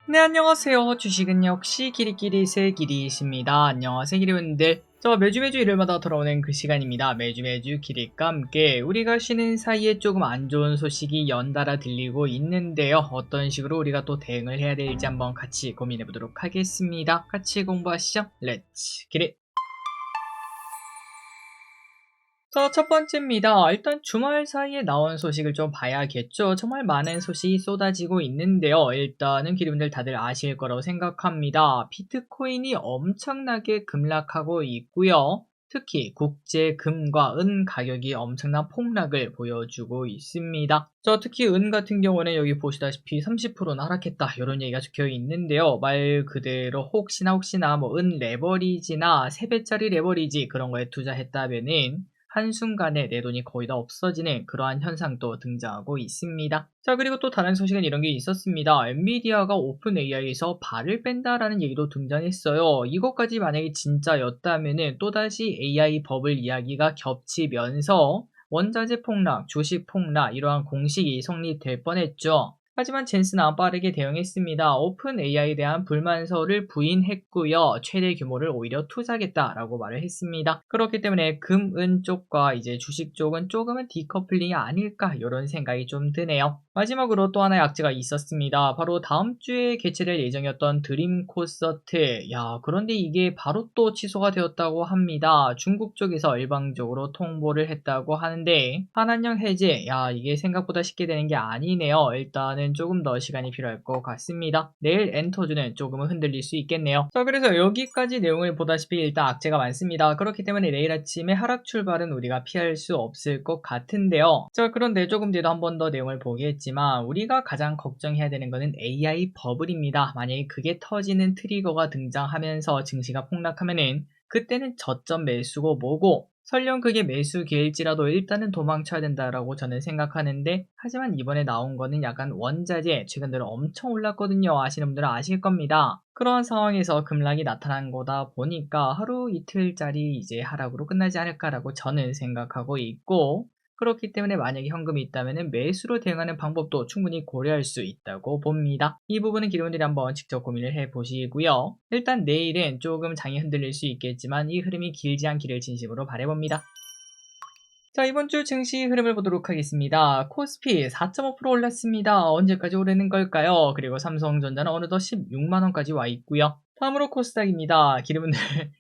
네, 안녕하세요. 주식은 역시 기리기리새 기리이십니다. 안녕하세요, 기리분들. 매주 일요일마다 돌아오는 그 시간입니다. 매주 기리과 함께 우리가 쉬는 사이에 조금 안 좋은 소식이 연달아 들리고 있는데요. 어떤 식으로 우리가 또 대응을 해야 될지 한번 같이 고민해 보도록 하겠습니다. 같이 공부하시죠. 렛츠 기리! 첫 번째입니다. 일단 주말 사이에 나온 소식을 좀 봐야겠죠. 정말 많은 소식이 쏟아지고 있는데요. 일단은 기리분들 다들 아실 거라고 생각합니다. 비트코인이 엄청나게 급락하고 있고요. 특히 국제 금과 은 가격이 엄청난 폭락을 보여주고 있습니다. 특히 은 같은 경우는 여기 보시다시피 30%나 하락했다 이런 얘기가 적혀 있는데요. 말 그대로 혹시나 은 레버리지나 3배짜리 레버리지 그런 거에 투자했다면은 한순간에 내 돈이 거의 다 없어지는 그러한 현상도 등장하고 있습니다. 그리고 또 다른 소식은 이런 게 있었습니다. 엔비디아가 오픈 AI에서 발을 뺀다라는 얘기도 등장했어요. 이것까지 만약에 진짜였다면은 또다시 AI 버블 이야기가 겹치면서 원자재 폭락, 주식 폭락 이러한 공식이 성립될 뻔했죠. 하지만 젠슨은 빠르게 대응했습니다. 오픈 AI에 대한 불만서를 부인했고요. 최대 규모를 오히려 투자하겠다라고 말을 했습니다. 그렇기 때문에 금, 은 쪽과 이제 주식 쪽은 조금은 디커플링이 아닐까 이런 생각이 좀 드네요. 마지막으로 또 하나의 악재가 있었습니다. 바로 다음 주에 개최될 예정이었던 드림 콘서트. 그런데 이게 바로 또 취소가 되었다고 합니다. 중국 쪽에서 일방적으로 통보를 했다고 하는데 한한령 해제. 이게 생각보다 쉽게 되는 게 아니네요. 일단은 조금 더 시간이 필요할 것 같습니다. 내일 엔터주는 조금은 흔들릴 수 있겠네요. 그래서 여기까지 내용을 보다시피 일단 악재가 많습니다. 그렇기 때문에 내일 아침에 하락 출발은 우리가 피할 수 없을 것 같은데요. 그런데 조금 뒤에도 한 번 더 내용을 보겠지만 우리가 가장 걱정해야 되는 것은 AI 버블입니다. 만약에 그게 터지는 트리거가 등장하면서 증시가 폭락하면은 그때는 저점 매수고 뭐고 설령 그게 매수 기회일지라도 일단은 도망쳐야 된다라고 저는 생각하는데, 하지만 이번에 나온 거는 약간 원자재 최근 들어 엄청 올랐거든요. 아시는 분들은 아실 겁니다. 그러한 상황에서 급락이 나타난 거다 보니까 하루 이틀짜리 이제 하락으로 끝나지 않을까라고 저는 생각하고 있고, 그렇기 때문에 만약에 현금이 있다면 매수로 대응하는 방법도 충분히 고려할 수 있다고 봅니다. 이 부분은 기론들이 한번 직접 고민을 해보시고요. 일단 내일은 조금 장이 흔들릴 수 있겠지만 이 흐름이 길지 않기를 진심으로 바라봅니다. 이번 주 증시 흐름을 보도록 하겠습니다. 코스피 4.5% 올랐습니다. 언제까지 오르는 걸까요? 그리고 삼성전자는 어느덧 16만원까지 와 있고요. 다음으로 코스닥입니다. 기름분들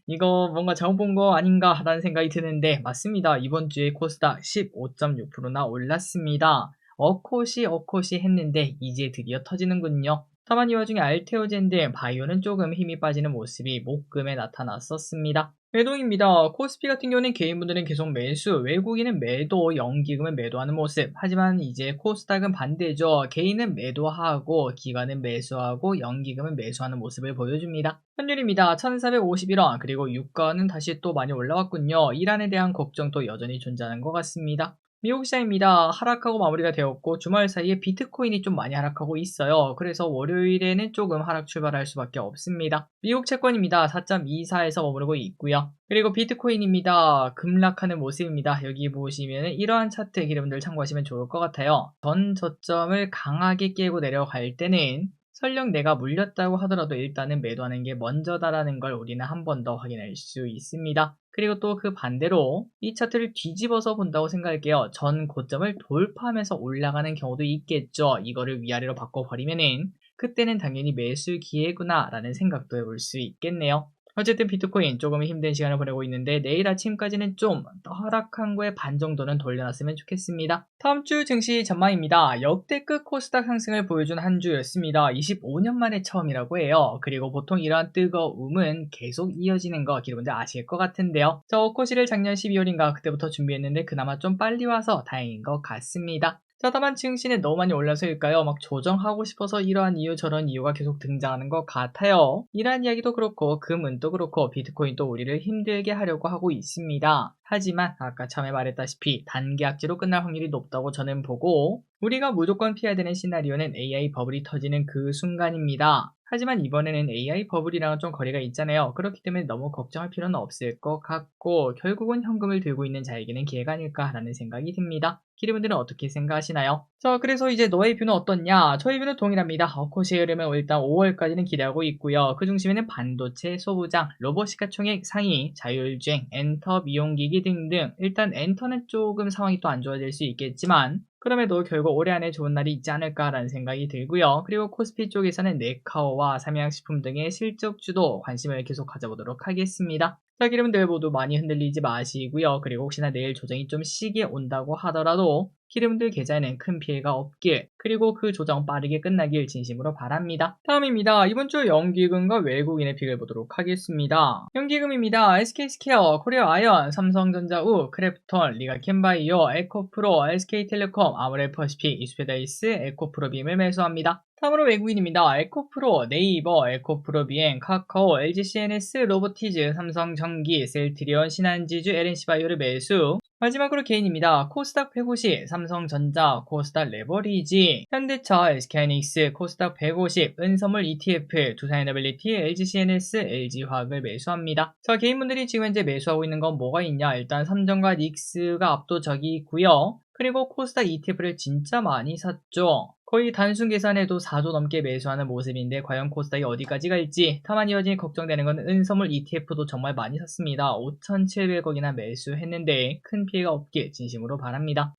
이거 뭔가 잘못 본 거 아닌가 라는 생각이 드는데 맞습니다. 이번 주에 코스닥 15.6%나 올랐습니다. 어컷이 했는데 이제 드디어 터지는군요. 다만 이 와중에 알테오젠 등 바이오는 조금 힘이 빠지는 모습이 목금에 나타났었습니다. 매동입니다. 코스피 같은 경우는 개인분들은 계속 매수, 외국인은 매도, 연기금은 매도하는 모습. 하지만 이제 코스닥은 반대죠. 개인은 매도하고 기관은 매수하고 연기금은 매수하는 모습을 보여줍니다. 환율입니다. 1451원, 그리고 유가는 다시 또 많이 올라왔군요. 이란에 대한 걱정도 여전히 존재하는 것 같습니다. 미국 시장입니다. 하락하고 마무리가 되었고 주말 사이에 비트코인이 좀 많이 하락하고 있어요. 그래서 월요일에는 조금 하락 출발할 수밖에 없습니다. 미국 채권입니다. 4.24에서 머무르고 있고요. 그리고 비트코인입니다. 급락하는 모습입니다. 여기 보시면 이러한 차트 여러분들 참고하시면 좋을 것 같아요. 전 저점을 강하게 깨고 내려갈 때는 설령 내가 물렸다고 하더라도 일단은 매도하는 게 먼저다라는 걸 우리는 한 번 더 확인할 수 있습니다. 그리고 또 그 반대로 이 차트를 뒤집어서 본다고 생각할게요. 전 고점을 돌파하면서 올라가는 경우도 있겠죠. 이거를 위아래로 바꿔버리면은 그때는 당연히 매수 기회구나 라는 생각도 해볼 수 있겠네요. 어쨌든 비트코인 조금 힘든 시간을 보내고 있는데 내일 아침까지는 좀 더 하락한 거에 반 정도는 돌려놨으면 좋겠습니다. 다음 주 증시 전망입니다. 역대급 코스닥 상승을 보여준 한 주였습니다. 25년 만에 처음이라고 해요. 그리고 보통 이러한 뜨거움은 계속 이어지는 거 여러분들 아실 것 같은데요. 어코시를 작년 12월인가 그때부터 준비했는데 그나마 좀 빨리 와서 다행인 것 같습니다. 다만 증시는 너무 많이 올라서일까요? 막 조정하고 싶어서 이러한 이유 저런 이유가 계속 등장하는 것 같아요. 이러한 이야기도 그렇고 금은도 그렇고 비트코인도 우리를 힘들게 하려고 하고 있습니다. 하지만 아까 처음에 말했다시피 단기 악재로 끝날 확률이 높다고 저는 보고 우리가 무조건 피해야 되는 시나리오는 AI 버블이 터지는 그 순간입니다. 하지만 이번에는 AI 버블이랑은 좀 거리가 있잖아요. 그렇기 때문에 너무 걱정할 필요는 없을 것 같고 결국은 현금을 들고 있는 자에게는 기회가 아닐까라는 생각이 듭니다. 키리분들은 어떻게 생각하시나요? 자, 그래서 이제 너의 뷰는 어떻냐? 저의 뷰는 동일합니다. 어코시의 흐름은 일단 5월까지는 기대하고 있고요. 그 중심에는 반도체, 소부장, 로봇 시가총액 상위, 자율주행, 엔터, 미용기기 등등. 일단 엔터는 조금 상황이 또 안 좋아질 수 있겠지만 그럼에도 결국 올해 안에 좋은 날이 있지 않을까라는 생각이 들고요. 그리고 코스피 쪽에서는 네카오와 삼양식품 등의 실적주도 관심을 계속 가져보도록 하겠습니다. 자, 기름들 모두 많이 흔들리지 마시고요. 그리고 혹시나 내일 조정이 좀 시게 온다고 하더라도 기름들 계좌에는 큰 피해가 없길, 그리고 그 조정 빠르게 끝나길 진심으로 바랍니다. 다음입니다. 이번 주 연기금과 외국인의 픽을 보도록 하겠습니다. 연기금입니다. SK스퀘어, 코리아아이언, 삼성전자 우, 크래프톤, 리가캠바이오, 에코프로, SK텔레콤, 아모레퍼시픽, 이스페다이스, 에코프로빔을 매수합니다. 다음으로 외국인입니다. 에코프로, 네이버, 에코프로비행, 카카오, LGCNS, 로보티즈, 삼성전기, 셀트리온, 신한지주, LNC바이오를 매수. 마지막으로 개인입니다. 코스닥 150, 삼성전자, 코스닥 레버리지, 현대차, SK하이닉스, 코스닥 150, 은선물 ETF, 두산에너빌리티, LGCNS, LG화학을 매수합니다. 자, 개인분들이 지금 현재 매수하고 있는 건 뭐가 있냐? 일단 삼성과 닉스가 압도적이고요. 그리고 코스닥 ETF를 진짜 많이 샀죠. 거의 단순 계산해도 4조 넘게 매수하는 모습인데 과연 코스닥이 어디까지 갈지. 다만 여전히 걱정되는 건 은선물 ETF도 정말 많이 샀습니다. 5,700억이나 매수했는데 큰 피해가 없길 진심으로 바랍니다.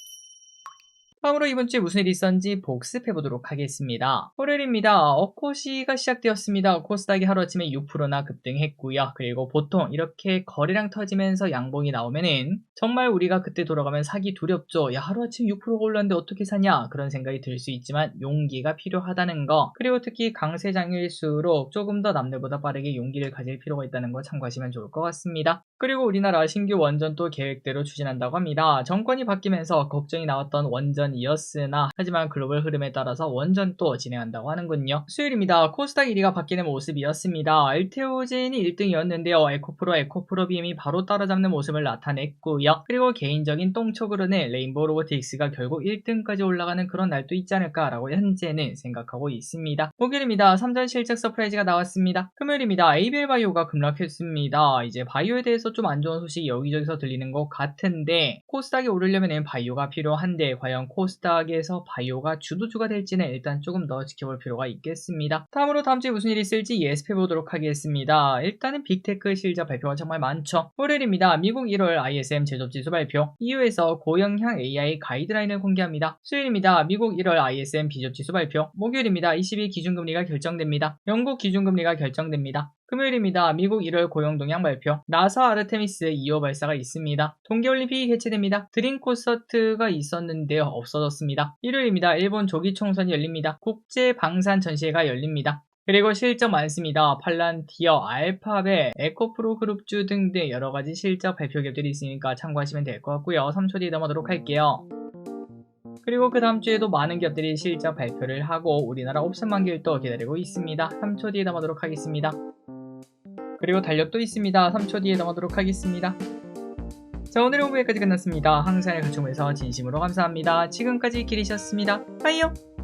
다음으로 이번 주에 무슨 일이 있었는지 복습해보도록 하겠습니다. 월요일입니다. 어코시가 시작되었습니다. 코스닥이 하루아침에 6%나 급등했고요. 그리고 보통 이렇게 거래량 터지면서 양봉이 나오면은 정말 우리가 그때 돌아가면 사기 두렵죠. 야, 하루아침에 6%가 올랐는데 어떻게 사냐? 그런 생각이 들 수 있지만 용기가 필요하다는 거, 그리고 특히 강세장일수록 조금 더 남들보다 빠르게 용기를 가질 필요가 있다는 거 참고하시면 좋을 것 같습니다. 그리고 우리나라 신규 원전도 계획대로 추진한다고 합니다. 정권이 바뀌면서 걱정이 나왔던 원전이었으나 하지만 글로벌 흐름에 따라서 원전도 진행한다고 하는군요. 수요일입니다. 코스닥 1위가 바뀌는 모습이었습니다. 알테오젠이 1등이었는데요. 에코프로, 에코프로비엠이 바로 따라잡는 모습을 나타냈고요. 그리고 개인적인 똥촉으로는 레인보우 로보틱스가 결국 1등까지 올라가는 그런 날도 있지 않을까라고 현재는 생각하고 있습니다. 목요일입니다. 3전 실적 서프라이즈가 나왔습니다. 금요일입니다. ABL 바이오가 급락했습니다. 이제 바이오에 대해서 좀 안 좋은 소식이 여기저기서 들리는 것 같은데 코스닥이 오르려면 바이오가 필요한데 과연 코스닥에서 바이오가 주도주가 될지는 일단 조금 더 지켜볼 필요가 있겠습니다. 다음으로 다음 주에 무슨 일이 있을지 예습해보도록 하겠습니다. 일단은 빅테크 실적 발표가 정말 많죠. 월요일입니다. 미국 1월 ISM 제조지수 발표, EU에서 고영향 AI 가이드라인을 공개합니다. 수요일입니다. 미국 1월 ISM 비접지수 발표, 목요일입니다. 22 기준금리가 결정됩니다. 영국 기준금리가 결정됩니다. 금요일입니다. 미국 1월 고용동향 발표, 나사 아르테미스 2호 발사가 있습니다. 동계올림픽이 개최됩니다. 드림 콘서트가 있었는데요. 없어졌습니다. 일요일입니다. 일본 조기총선이 열립니다. 국제방산 전시회가 열립니다. 그리고 실적 많습니다. 팔란티어, 알파벳, 에코프로 그룹주 등등 여러가지 실적 발표 기업들이 있으니까 참고하시면 될 것 같고요. 3초 뒤에 넘어가도록 할게요. 그리고 그 다음 주에도 많은 기업들이 실적 발표를 하고 우리나라 옵션 만기일도 기다리고 있습니다. 3초 뒤에 넘어가도록 하겠습니다. 그리고 달력도 있습니다. 3초 뒤에 넘어가도록 하겠습니다. 자, 오늘의 홍보 여기까지 끝났습니다. 항상 같이 보면서 진심으로 감사합니다. 지금까지 길이셨습니다. 빠이요!